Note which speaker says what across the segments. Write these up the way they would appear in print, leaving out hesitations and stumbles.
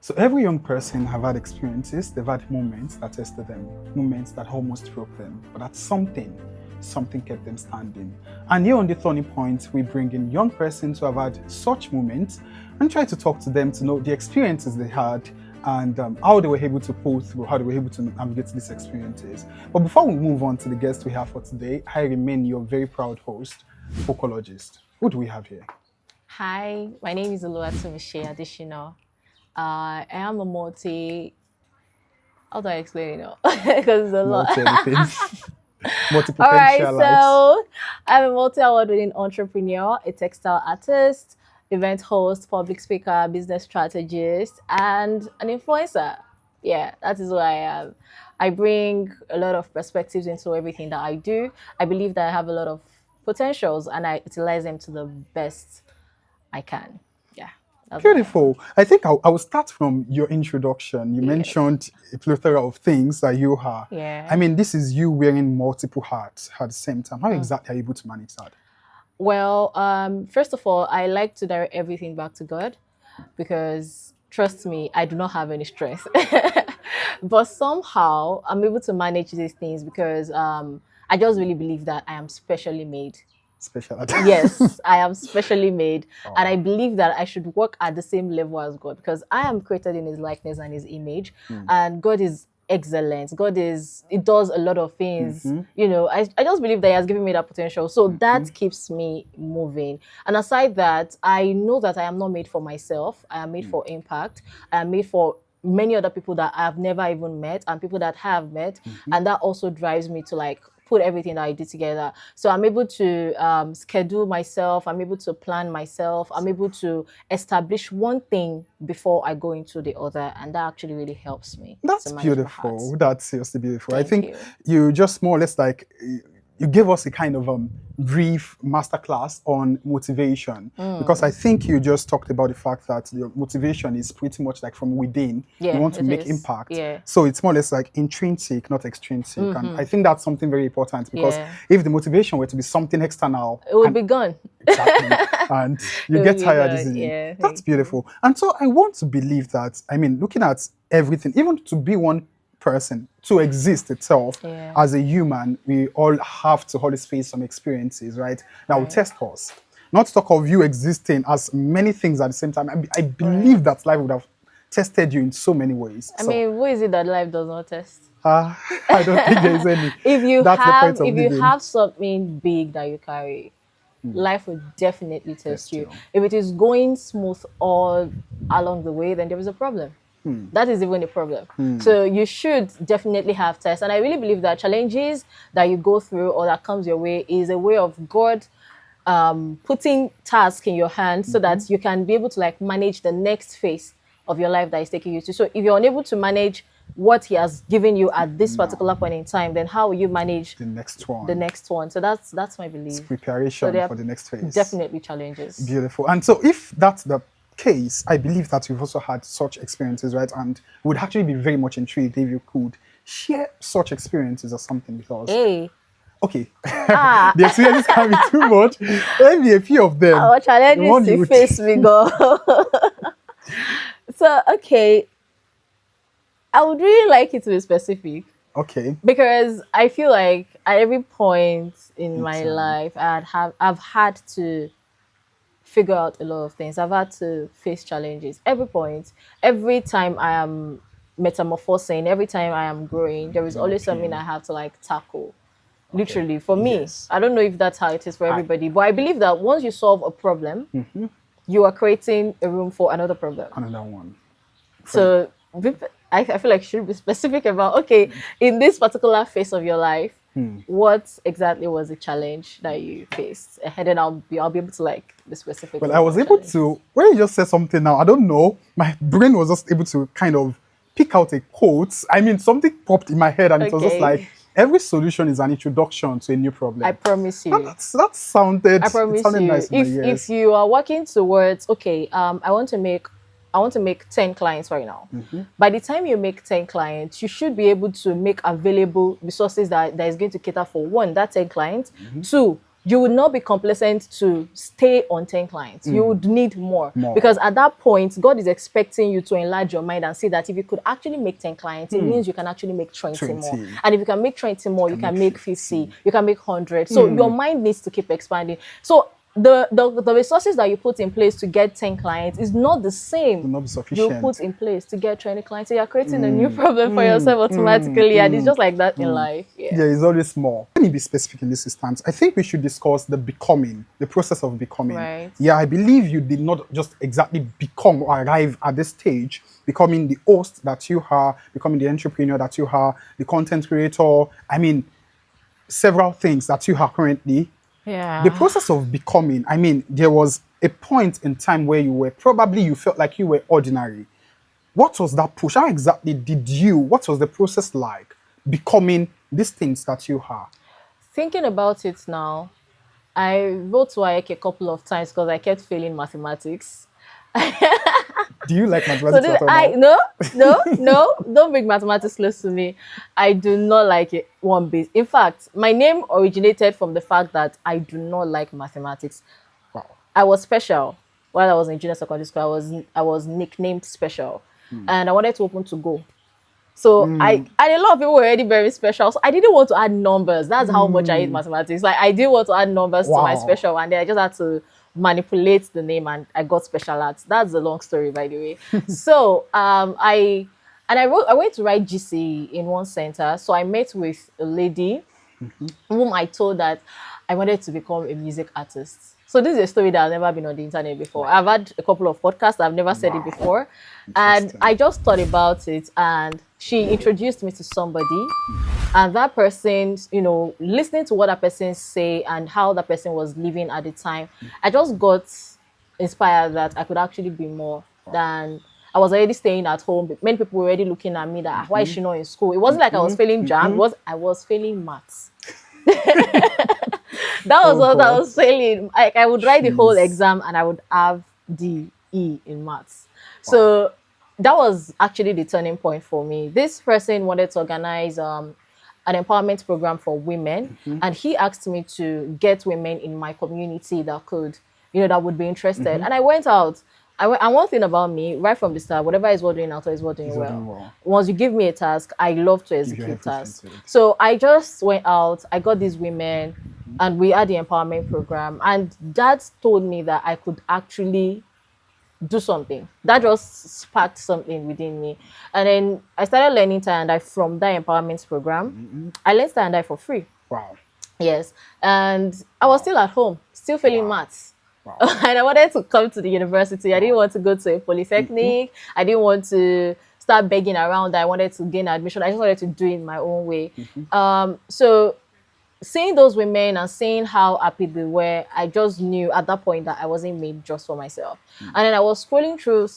Speaker 1: So every young person have had experiences, they've had moments that tested them, moments that almost broke them, but that's something kept them standing. And here on the Thorny Point, we bring in young persons who have had such moments and try to talk to them to know the experiences they had and how they were able to pull through, how they were able to navigate these experiences. But before we move on to the guest we have for today, I remain your very proud host, Vocologist. Who do we have here?
Speaker 2: Hi, my name is Oluwatomishi Adishino. I am a how do I explain it? Because it's a lot.
Speaker 1: Multiple
Speaker 2: All right, so I'm a multi-award-winning entrepreneur, a textile artist, event host, public speaker, business strategist, and an influencer. Yeah, that is who I am. I bring a lot of perspectives into everything that I do. I believe that I have a lot of potentials and I utilize them to the best I can. Yeah.
Speaker 1: Beautiful. I think I will start from your introduction. You mentioned a plethora of things that you are.
Speaker 2: Yeah.
Speaker 1: I mean, this is you wearing multiple hats at the same time. How exactly are you able to manage that?
Speaker 2: Well, first of all, I like to direct everything back to God because, trust me, I do not have any strength. But somehow I'm able to manage these things because I just really believe that I am specially made.
Speaker 1: SPECIALAT.
Speaker 2: Yes, I am specially made. Oh. And I believe that I should work at the same level as God because I am created in his likeness and his image. And God is excellent. He does a lot of things. You know, I just believe that he has given me that potential. So that keeps me moving. And aside that, I know that I am not made for myself. I am made for impact. I am made for many other people that I have never even met and people that have met. And that also drives me to like put everything that I did together. So I'm able to schedule myself. I'm able to plan myself. I'm able to establish one thing before I go into the other. And that actually really helps me.
Speaker 1: That's beautiful. That's seriously beautiful.
Speaker 2: Thank
Speaker 1: I think you just more or less like, you gave us a kind of brief masterclass on motivation because I think you just talked about the fact that your motivation is pretty much like from within. You want to make impact. So it's more or less like intrinsic, not extrinsic. And I think that's something very important because if the motivation were to be something external,
Speaker 2: it would be gone.
Speaker 1: Exactly. And you get tired easily. That's beautiful. And so I want to believe that, I mean, looking at everything, even to be one person, to exist itself as a human, we all have to always face some experiences, right? That will test us. Not to talk of you existing as many things at the same time. I believe that life would have tested you in so many ways.
Speaker 2: I mean, who is it that life does not test?
Speaker 1: I don't think there is any.
Speaker 2: If you have something big that you carry, life will definitely test you. If it is going smooth all along the way, then there is a problem. That is even a problem. So you should definitely have tests. And I really believe that challenges that you go through or that comes your way is a way of God putting tasks in your hands so that you can be able to like manage the next phase of your life that is taking you to. So if you're unable to manage what he has given you at this particular point in time, then how will you manage
Speaker 1: the next one?
Speaker 2: So that's my belief.
Speaker 1: It's preparation for the next phase.
Speaker 2: Definitely challenges.
Speaker 1: Beautiful. And so if that's the case, I believe that you've also had such experiences, right? And would actually be very much intrigued if you could share such experiences or something with us. Okay. The experiences can be too much. Maybe a few of them.
Speaker 2: Our challenges to face me go. So, okay. I would really like it to be specific.
Speaker 1: Okay.
Speaker 2: Because I feel like at every point in my life, I've had to figure out a lot of things. I've had to face challenges. Every point, every time I am metamorphosing, every time I am growing, there is always something I have to like tackle. Literally, for me, I don't know if that's how it is for everybody, but I believe that once you solve a problem, you are creating a room for another problem.
Speaker 1: Another one.
Speaker 2: So I feel like you should be specific about, okay, in this particular phase of your life, what exactly was the challenge that you faced? And then I'll be able to like be specific.
Speaker 1: Well, I was able to, when you just said something now, I don't know, my brain was just able to kind of pick out a quote. I mean, something popped in my head and it was just like, every solution is an introduction to a new problem.
Speaker 2: I promise you.
Speaker 1: That sounded,
Speaker 2: I promise you.
Speaker 1: Nice
Speaker 2: if you are working towards, okay, I want to make 10 clients right now. By the time you make 10 clients, you should be able to make available resources that is going to cater for one, that 10 clients, two, you would not be complacent to stay on 10 clients. You would need more. Because at that point, God is expecting you to enlarge your mind and see that if you could actually make 10 clients, it means you can actually make 20 more. And if you can make 20 more, you can make 50, you can make 100. So your mind needs to keep expanding. So the resources that you put in place to get 10 clients is not the same
Speaker 1: will not be sufficient.
Speaker 2: you put in place to get 20 clients. So you're creating a new problem for yourself automatically. And it's just like that in life. Yeah,
Speaker 1: it's always more. Let me be specific in this instance. I think we should discuss the becoming, the process of becoming.
Speaker 2: Right.
Speaker 1: Yeah, I believe you did not just exactly become or arrive at this stage, becoming the host that you are, becoming the entrepreneur that you are, the content creator. I mean, several things that you are currently.
Speaker 2: Yeah.
Speaker 1: The process of becoming, I mean, there was a point in time where you felt like you were ordinary. What was that push? How exactly what was the process like becoming these things that you are?
Speaker 2: Thinking about it now, I wrote WAEC a couple of times because I kept failing mathematics.
Speaker 1: Do you like mathematics?
Speaker 2: No, don't bring mathematics close to me. I do not like it one bit. In fact, my name originated from the fact that I do not like mathematics.
Speaker 1: Wow.
Speaker 2: I was special while I was in junior secondary school. I was nicknamed special, and I wanted to open to go. So and a lot of people were already very special. So I didn't want to add numbers. That's how much I hate mathematics. Like I didn't want to add numbers to my special, and then I just had to manipulate the name, and I got SPECIALAT. That's a long story, by the way. So I went to write GCE in one center. So I met with a lady whom I told that I wanted to become a music artist. So this is a story that has never been on the internet before. I've had a couple of podcasts. I've never said it before. And I just thought about it, and she introduced me to somebody. And that person, listening to what that person say and how that person was living at the time, I just got inspired that I could actually be more than I was already staying at home. Many people were already looking at me that why is she not in school? It wasn't like I was failing jam. I was failing maths. That was what I was failing. I would write the whole exam and I would have D, E in maths. So that was actually the turning point for me. This person wanted to organize an empowerment program for women, and he asked me to get women in my community that could, that would be interested. And I went out. And one thing about me, right from the start, whatever is worth doing out is worth doing well. Once you give me a task, I love to execute tasks. So I just went out, I got these women, and we had the empowerment program. And that told me that I could actually do something. That just sparked something within me. And then I started learning tie-and-dye from that empowerment program. I learned tie-and-dye for free.
Speaker 1: Wow.
Speaker 2: Yes. And I was still at home, still failing maths. Wow. And I wanted to come to the university. I didn't want to go to a polytechnic. I didn't want to start begging around. I wanted to gain admission. I just wanted to do it my own way. So seeing those women and seeing how happy they were, I just knew at that point that I wasn't made just for myself. And then I was scrolling through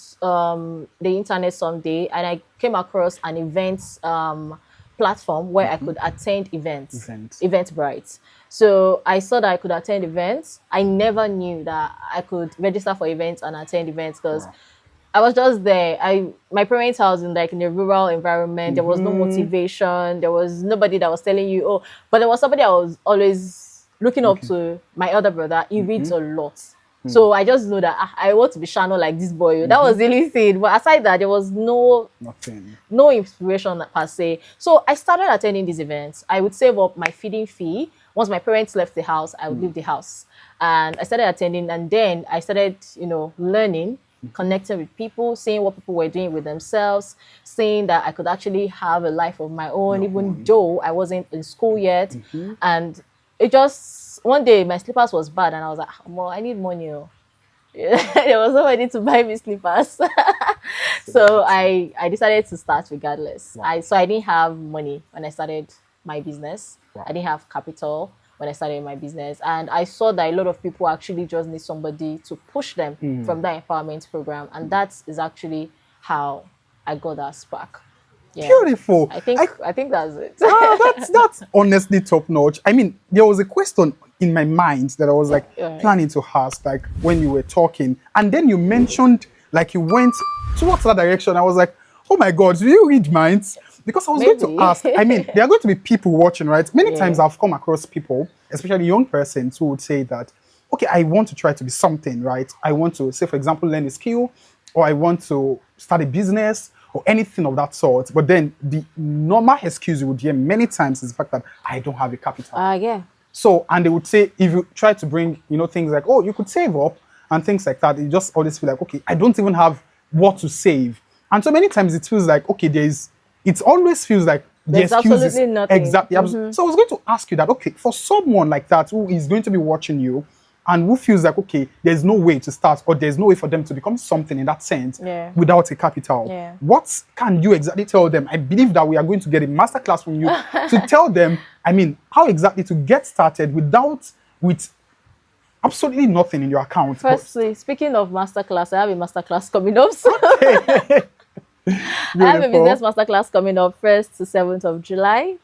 Speaker 2: the internet someday, and I came across an events platform where I could attend Eventbrite. So I saw that I could attend events. I never knew that I could register for events and attend events because I was just there. My parents' house in a rural environment. There was no motivation. There was nobody that was telling you, but there was somebody I was always looking up to, my elder brother. He reads a lot. So I just know that I want to be Shano like this boy. That was the only thing. But aside that, there was no inspiration per se. So I started attending these events. I would save up my feeding fee. Once my parents left the house, I would leave the house. And I started attending, and then I started, learning, connecting with people, seeing what people were doing with themselves, seeing that I could actually have a life of my own, even though I wasn't in school yet. And it just, one day my slippers was bad, and I was like, well, I need money. There was nobody to buy me slippers. So I decided to start regardless. So I didn't have money when I started my business. I didn't have capital when I started my business. And I saw that a lot of people actually just need somebody to push them from that empowerment program. And that is actually how I got that spark. Yeah.
Speaker 1: Beautiful.
Speaker 2: I think that's it.
Speaker 1: That's honestly top notch. I mean, there was a question in my mind that I was planning to ask, when you were talking, and then you mentioned you went towards that direction. I was like, Oh my God, do you read minds? Because I was going to
Speaker 2: Maybe.
Speaker 1: ask, I mean, there are going to be people watching, right? Many
Speaker 2: Yeah.
Speaker 1: times I've come across people, especially young persons, who would say that, okay, I want to try to be something, right? I want to, say, for example, learn a skill, or I want to start a business, or anything of that sort. But then the normal excuse you would hear many times is the fact that I don't have a capital.
Speaker 2: Yeah.
Speaker 1: So, and they would say, if you try to bring, things like, oh, you could save up and things like that, you just always feel like, okay, I don't even have what to save. And so many times it feels like, okay, it always feels like the
Speaker 2: There's
Speaker 1: excuse is
Speaker 2: absolutely nothing.
Speaker 1: exactly. So I was going to ask you that, okay, for someone like that who is going to be watching you and who feels like, okay, there's no way to start, or there's no way for them to become something in that sense without a capital.
Speaker 2: Yeah.
Speaker 1: What can you exactly tell them? I believe that we are going to get a masterclass from you to tell them, I mean, how exactly to get started with absolutely nothing in your account.
Speaker 2: Firstly, speaking of masterclass, I have a masterclass coming up. So I have a business masterclass coming up 1st to 7th of July.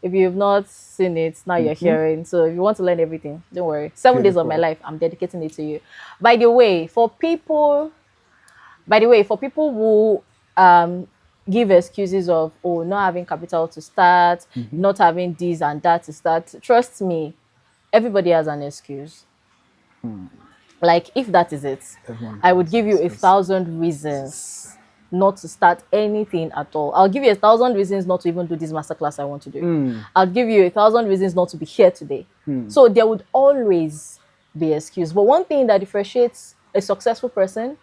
Speaker 2: If you've not seen it, now you're hearing. So if you want to learn everything, don't worry. 7 days of my life, I'm dedicating it to you. By the way, for people who give excuses of, oh, not having capital to start, not having this and that to start, trust me, everybody has an excuse. Like, if that is it, I would give you 1,000 reasons not to start anything at all. I'll give you 1,000 reasons not to even do this masterclass I want to do. I'll give you 1,000 reasons not to be here today. So there would always be excuse. But one thing that differentiates a successful person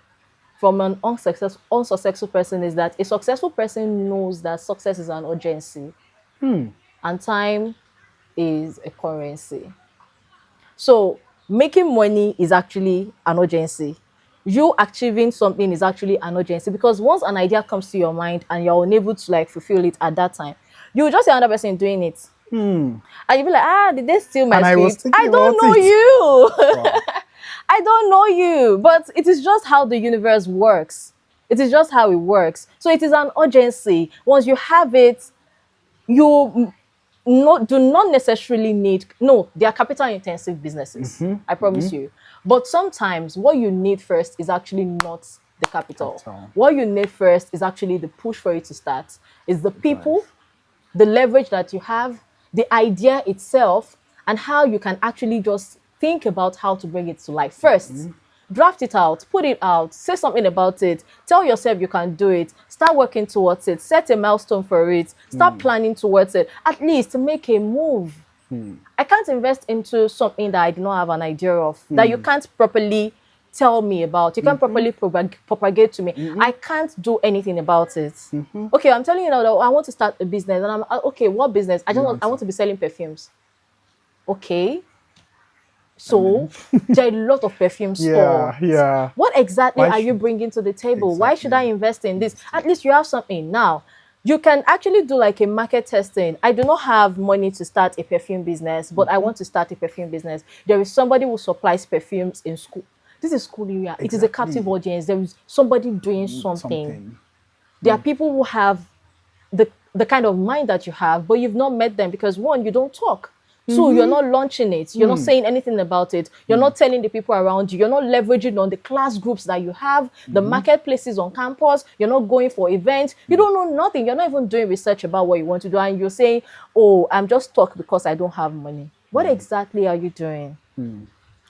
Speaker 2: from an unsuccessful person is that a successful person knows that success is an urgency and time is a currency. So making money is actually an urgency. You achieving something is actually an urgency, because once an idea comes to your mind and you're unable to like fulfill it at that time, you will just see another person doing it. And you'll be like, did they steal my script? I don't know you. Wow. I don't know you. But it is just how the universe works. It is just how it works. So it is an urgency. Once you have it, you do not necessarily need, no, they are capital intensive businesses. I promise you. But sometimes what you need first is actually not the capital. What you need first is actually the push for it to start. Is the people, the leverage that you have, the idea itself, and how you can actually just think about how to bring it to life. First, draft it out, put it out, say something about it, tell yourself you can do it, start working towards it, set a milestone for it, start planning towards it, at least make a move. I can't invest into something that I do not have an idea of, that you can't properly tell me about, you can't properly propagate to me. I can't do anything about it. Okay, I'm telling you now that I want to start a business, and I'm okay, what business? I want to be selling perfumes. Okay. So there are a lot of perfume stores. What exactly are you bringing to the table? Why should I invest in this? At least you have something. Now, you can actually do like a market testing. I do not have money to start a perfume business, but I want to start a perfume business. There is somebody who supplies perfumes in school. This is school area. It is a captive audience. There is somebody doing something. There are people who have the kind of mind that you have, but you've not met them because, one, you don't talk. Two, you're not launching it. You're not saying anything about it. You're not telling the people around you. You're not leveraging on the class groups that you have, the marketplaces on campus. You're not going for events. You don't know nothing. You're not even doing research about what you want to do. And you're saying, oh, I'm just stuck because I don't have money. What exactly are you doing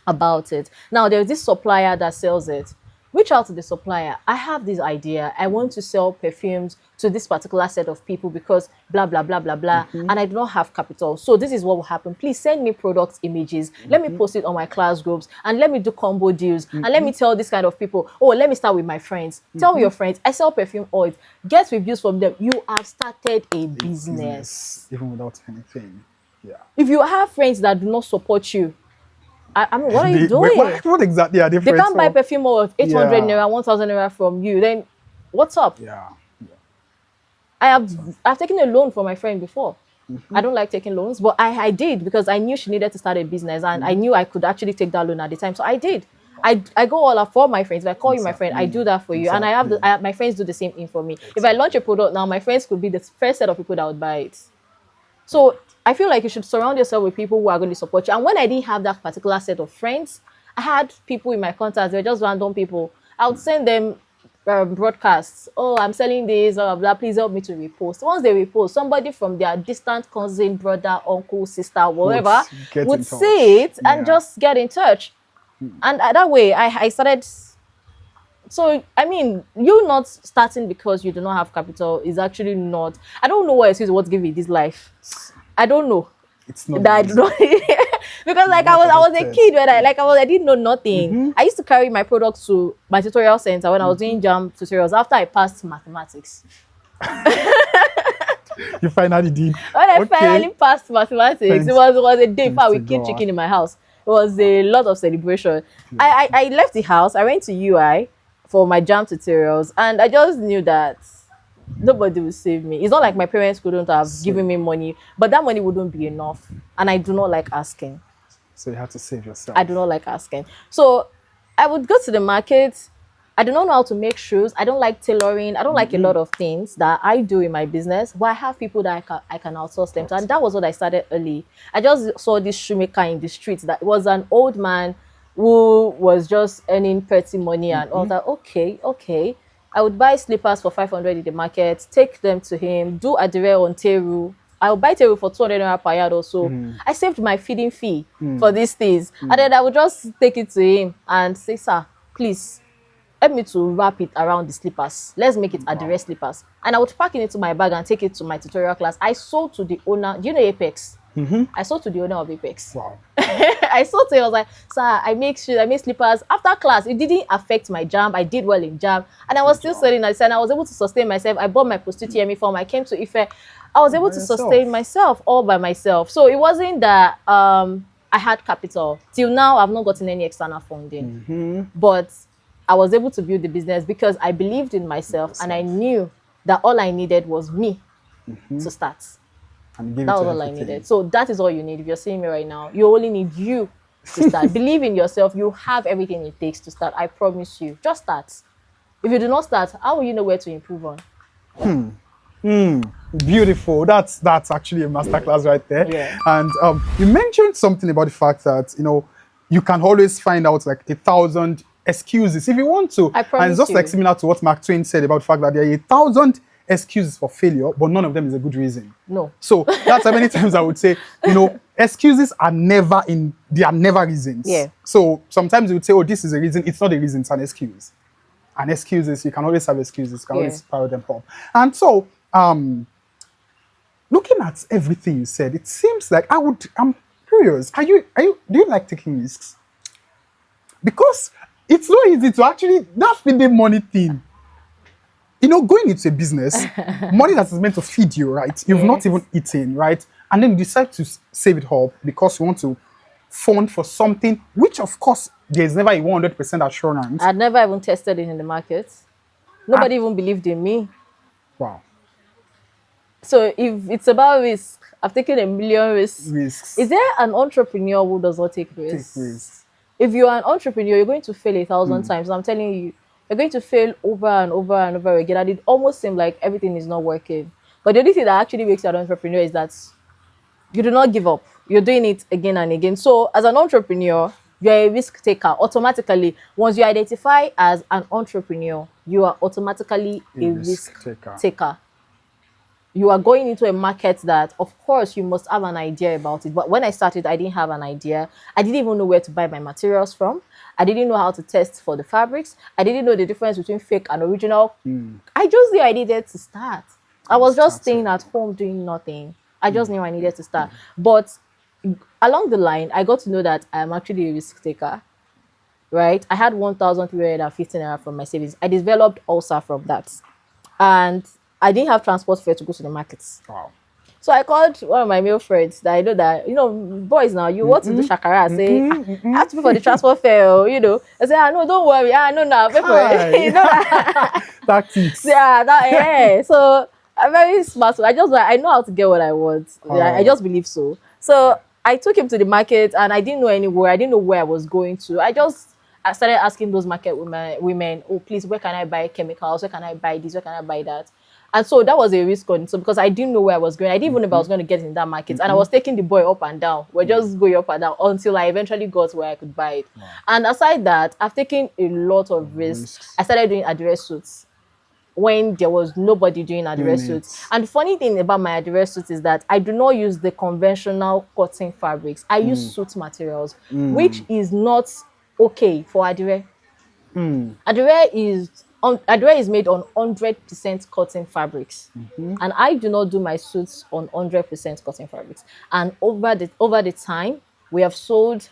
Speaker 2: about it? Now, there's this supplier that sells it. Reach out to the supplier. I have this idea. I want to sell perfumes to this particular set of people because blah, blah, blah, blah, blah. And I do not have capital. So this is what will happen. Please send me product images. Let me post it on my class groups. And let me do combo deals. And let me tell this kind of people, oh, let me start with my friends. Tell your friends, I sell perfume oil. Get reviews from them. You have started a business.
Speaker 1: Even without anything. Yeah.
Speaker 2: If you have friends that do not support you, I mean, what are you doing?
Speaker 1: What exactly are they?
Speaker 2: They can't buy perfume of 800 naira, 1,000 naira from you. Then what's up? I've taken a loan from my friend before. I don't like taking loans, but I did because I knew she needed to start a business, and I knew I could actually take that loan at the time. So I did. I go all out for my friends. If I call you my friend, I do that for you, and I have my friends do the same thing for me. If I launch a product now, my friends could be the first set of people that would buy it. So I feel like you should surround yourself with people who are going to support you. And when I didn't have that particular set of friends, I had people in my contacts. They were just random people. I would send them broadcasts. Oh, I'm selling this, blah, blah, blah. Please help me to repost. Once they repost, somebody from their distant cousin, brother, uncle, sister, whatever, would see it and just get in touch. And that way, I started. So, I mean, you not starting because you do not have capital is actually not. I don't know what excuse what give you this life. I don't know.
Speaker 1: It's not
Speaker 2: that I do not because like I was a kid when I didn't know nothing. I used to carry my products to my tutorial center when I was doing jam tutorials after I passed mathematics.
Speaker 1: You finally did.
Speaker 2: When I finally passed mathematics, it was a day before we killed chicken in my house. It was a lot of celebration. I left the house. I went to UI for my jam tutorials, and I just knew that nobody will save me. It's not like my parents couldn't have given me money, but that money wouldn't be enough. And I do not like asking.
Speaker 1: So you had to save yourself.
Speaker 2: I do not like asking. So I would go to the market. I do not know how to make shoes. I don't like tailoring. I don't like a lot of things that I do in my business. But I have people that I can outsource them to. And that was what I started early. I just saw this shoemaker in the streets that was an old man who was just earning petty money. And I was like, okay. I would buy slippers for 500 in the market, take them to him, do adire on Teru. I would buy Teru for 200 naira per yard or so. I saved my feeding fee for these things. And then I would just take it to him and say, sir, please, help me to wrap it around the slippers. Let's make it adire slippers. And I would pack it into my bag and take it to my tutorial class. I sold to the owner. Do you know Apex? I sold to the owner of Apex.
Speaker 1: Wow.
Speaker 2: I sold to him. I was like, sir, I make shoes, I make slippers. After class, it didn't affect my jam. I did well in jam. And I was still selling. I was able to sustain myself. I bought my post-UTME uniform. I came to Ife. I was able to sustain myself all by myself. So it wasn't that I had capital. Till now, I've not gotten any external funding. But I was able to build the business because I believed in myself and I knew that all I needed was me to start. That was all I needed. So that is all you need. If you're seeing me right now, you only need you to start. Believe in yourself. You have everything it takes to start. I promise you. Just start. If you do not start, how will you know where to improve on?
Speaker 1: Beautiful. That's actually a masterclass right there.
Speaker 2: Yeah.
Speaker 1: And you mentioned something about the fact that you can always find out like 1,000 excuses if you want to.
Speaker 2: I promise.
Speaker 1: And it's just like similar to what Mark Twain said about the fact that there are 1,000 excuses for failure, but none of them is a good reason.
Speaker 2: No.
Speaker 1: So that's how many times I would say, excuses are never reasons.
Speaker 2: Yeah.
Speaker 1: So sometimes you would say, oh, this is a reason. It's not a reason, it's an excuse. And excuses, you can always have excuses, you can always power them up. And so, looking at everything you said, it seems like I'm curious. Do you like taking risks? Because it's not easy to actually, that feeding money thing. Going into a business, money that is meant to feed you, right? You've not even eaten, right? And then you decide to save it up because you want to fund for something, which of course, there's never a 100% assurance.
Speaker 2: I'd never even tested it in the market. Nobody even believed in me.
Speaker 1: Wow.
Speaker 2: So if it's about risk, I've taken a million risks. Is there an entrepreneur who does not take risks? If you're an entrepreneur, you're going to fail 1,000 times. I'm telling you, you're going to fail over and over and over again. And it almost seems like everything is not working. But the only thing that actually makes you an entrepreneur is that you do not give up. You're doing it again and again. So as an entrepreneur, you're a risk taker. Automatically, once you identify as an entrepreneur, you are automatically a risk taker. You are going into a market that, of course, you must have an idea about it. But when I started, I didn't have an idea. I didn't even know where to buy my materials from. I didn't know how to test for the fabrics. I didn't know the difference between fake and original. I just knew I needed to start. I was just staying at home doing nothing. I just knew I needed to start. But along the line, I got to know that I am actually a risk taker, right? I had 1,350 naira from my savings. I developed ulcer from that. And I didn't have transport fare to go to the markets.
Speaker 1: Wow.
Speaker 2: So I called one of my male friends that I know that, boys now, you want to do shakara. I say, I have to pay for the transport fare, I say, no, don't worry. No, pay for it.
Speaker 1: Tactics.
Speaker 2: Yeah. So I'm very smart. So I know how to get what I want. I just believe so. So I took him to the market and I didn't know anywhere. I didn't know where I was going to. I I started asking those market women, oh, please, where can I buy chemicals? Where can I buy this? Where can I buy that? And so that was a risk on. So because I didn't know where I was going, I didn't even know if I was going to get in that market. And I was taking the boy up and down. We're just going up and down until I eventually got where I could buy it. Wow. And aside that, I've taken a lot of risks. I started doing address suits when there was nobody doing address suits. And the funny thing about my address suits is that I do not use the conventional cotton fabrics. I use suit materials, which is not okay for adire. Adire is made on 100% cotton fabrics, and I do not do my suits on 100% cotton fabrics. And over the time, we have sold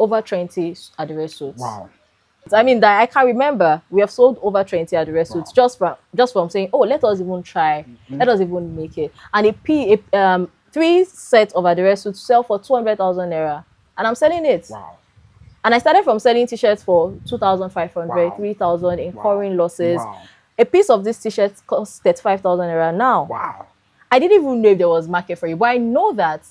Speaker 2: over 20 adire suits.
Speaker 1: Wow.
Speaker 2: I mean, that I can remember, we have sold over 20 adire suits just from saying, oh, let us even try, let us even make it. And 3 sets of adire suits sell for 200,000 naira, and I'm selling it.
Speaker 1: Wow.
Speaker 2: And I started from selling t-shirts for 2,500, 3,000, incurring losses. Wow. A piece of this t-shirt costs 35,000 naira now.
Speaker 1: Wow.
Speaker 2: I didn't even know if there was market for it, but I know that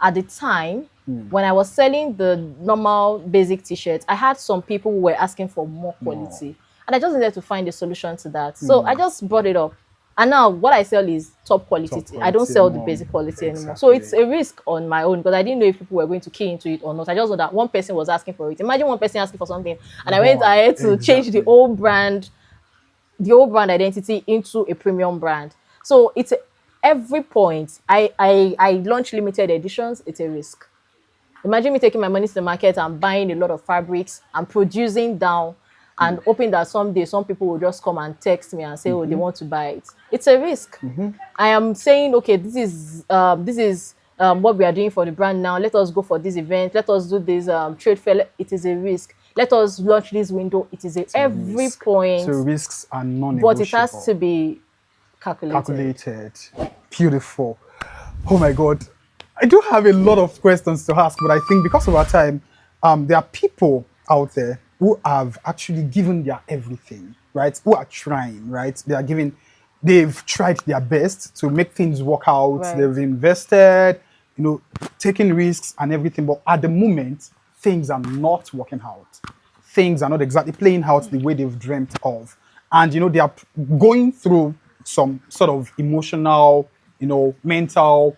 Speaker 2: at the time, when I was selling the normal basic t-shirts, I had some people who were asking for more quality. And I just needed to find a solution to that. So I just brought it up. And now what I sell is top quality. I don't sell the basic quality anymore. So it's a risk on my own because I didn't know if people were going to key into it or not. I just know that one person was asking for it. Imagine one person asking for something. And I had to change the old brand identity into a premium brand. So it's every point. I launch limited editions, it's a risk. Imagine me taking my money to the market and buying a lot of fabrics and producing down and hoping that someday some people will just come and text me and say, oh, they want to buy it. It's a risk. I am saying, okay, this is what we are doing for the brand now. Let us go for this event. Let us do this trade fair. It is a risk. Let us launch this window. It is every risk. Point.
Speaker 1: So risks are non-negotiable.
Speaker 2: But it has to be calculated.
Speaker 1: Beautiful. Oh my God. I do have a lot of questions to ask, but I think because of our time, there are people out there who have actually given their everything, right? Who are trying, right? They've tried their best to make things work out. Right. They've invested, taking risks and everything. But at the moment, things are not working out. Things are not exactly playing out the way they've dreamt of. And, they are going through some sort of emotional, mental,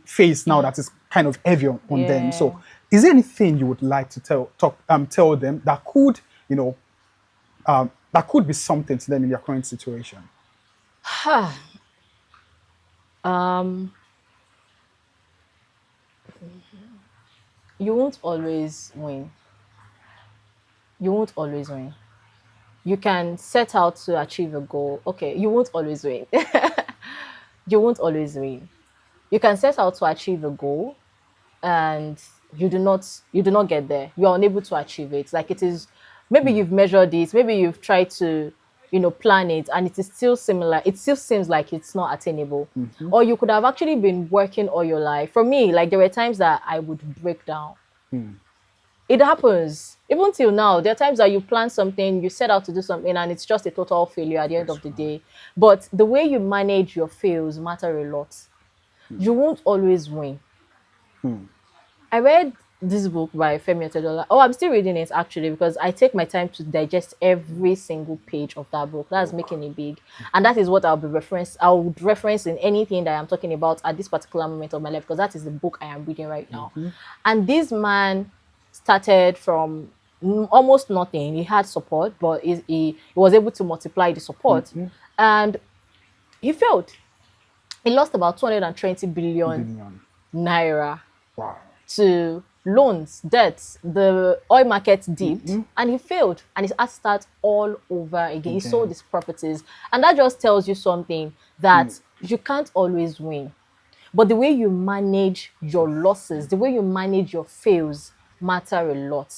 Speaker 1: phase now that is kind of heavy on them. So is there anything you would like to tell them that could, that could be something to them in their current situation?
Speaker 2: You won't always win. You won't always win. You can set out to achieve a goal. Okay, you won't always win. You won't always win. You can set out to achieve a goal and you do not get there. You're unable to achieve it. Like it is, maybe you've measured it, maybe you've tried to, plan it and it is still similar. It still seems like it's not attainable. Or you could have actually been working all your life. For me, like there were times that I would break down. It happens. Even till now, there are times that you plan something, you set out to do something, and it's just a total failure at the end of the day. But the way you manage your fails matter a lot. You won't always win. I read this book by Femi Otedola. Oh, I'm still reading it actually because I take my time to digest every single page of that book. That's making it big. And that is what I would reference in anything that I'm talking about at this particular moment of my life because that is the book I am reading right now. And this man started from almost nothing. He had support, but he was able to multiply the support. And he failed. He lost about 220 billion naira to loans, debts. The oil market dipped and he failed. And he had to start all over again. He sold his properties. And that just tells you something that you can't always win. But the way you manage your losses, the way you manage your fails matter a lot.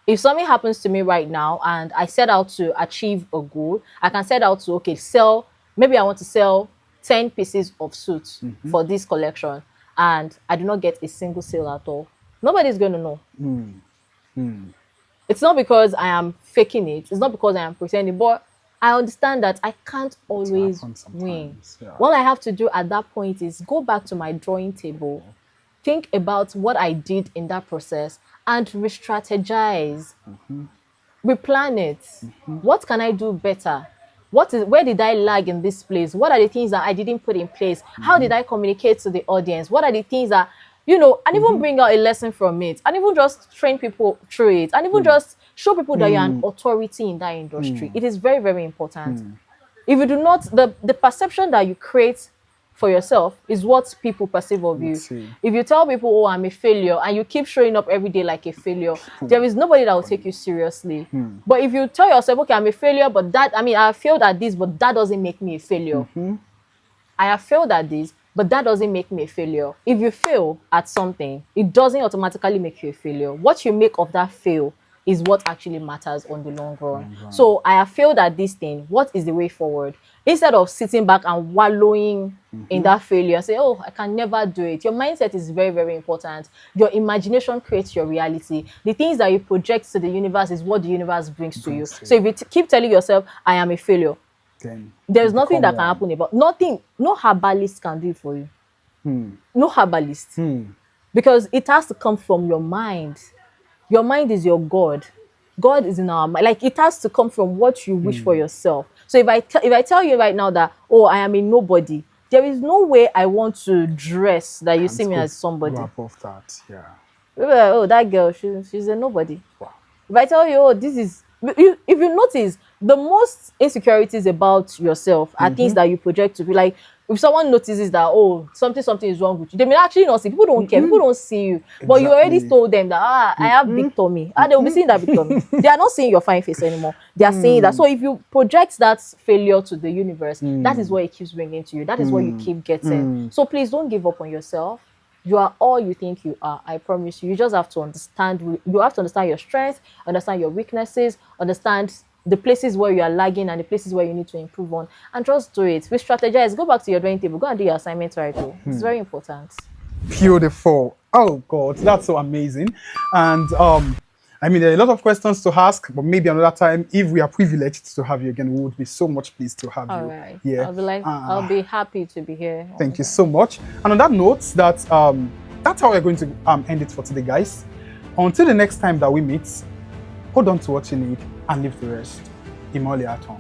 Speaker 2: If something happens to me right now and I set out to achieve a goal, I can set out to, maybe I want to sell 10 pieces of suits for this collection and I do not get a single sale at all. Nobody's going to know. It's not because I am faking it. It's not because I am pretending, but I understand that I can't always win. What I have to do at that point is go back to my drawing table think about what I did in that process and re-strategize, replan it. What can I do better? Where did I lag in this place? What are the things that I didn't put in place? How did I communicate to the audience? What are the things that, and even bring out a lesson from it, and even just train people through it, and even just show people that you're an authority in that industry. It is very, very important. If you do not, the perception that you create for yourself is what people perceive of you. If you tell people, oh, I'm a failure, and you keep showing up every day like a failure, there is nobody that will take you seriously. But if you tell yourself, okay, I'm a failure, but I have failed at this, but that doesn't make me a failure. I have failed at this, but that doesn't make me a failure. If you fail at something, it doesn't automatically make you a failure. What you make of that fail is what actually matters on the long run. So I have failed at this thing. What is the way forward? Instead of sitting back and wallowing in that failure and say, oh, I can never do it. Your mindset is very, very important. Your imagination creates your reality. The things that you project to the universe is what the universe brings to you. So if you keep telling yourself, I am a failure, then there's nothing that can happen about nothing. No herbalist can do it for you. No herbalist. Because it has to come from your mind. Your mind is your God. God is in our mind. Like, it has to come from what you wish for yourself. So if I tell you right now that, oh, I am a nobody, there is no way I want to dress that you see me as somebody.
Speaker 1: Above that, yeah.
Speaker 2: Oh, that girl, she's a nobody.
Speaker 1: Wow.
Speaker 2: If I tell you, oh, this is, if you notice, the most insecurities about yourself are things that you project to be like. If someone notices that, oh, something is wrong with you, they may actually not see. People don't care. People don't see you. But you already told them that, I have big tummy. And they will be seeing that big tummy. They are not seeing your fine face anymore. They are saying that. So if you project that failure to the universe, that is what it keeps bringing to you. That is what you keep getting. So please don't give up on yourself. You are all you think you are. I promise you. You just have to understand. You have to understand your strengths, understand your weaknesses, understand the places where you are lagging and the places where you need to improve on, and just do it. We strategize. Go back to your drawing table. Go and do your assignment right away. It's very important.
Speaker 1: Beautiful. Oh God, that's so amazing. And I mean, there are a lot of questions to ask, but maybe another time, if we are privileged to have you again, we would be so much pleased to have you.
Speaker 2: All right.
Speaker 1: Yeah.
Speaker 2: I'll be happy to be here.
Speaker 1: Thank you so much. And on that note, that's how we're going to end it for today, guys. Until the next time that we meet, hold on to what you need and leave the rest. Imole Atom.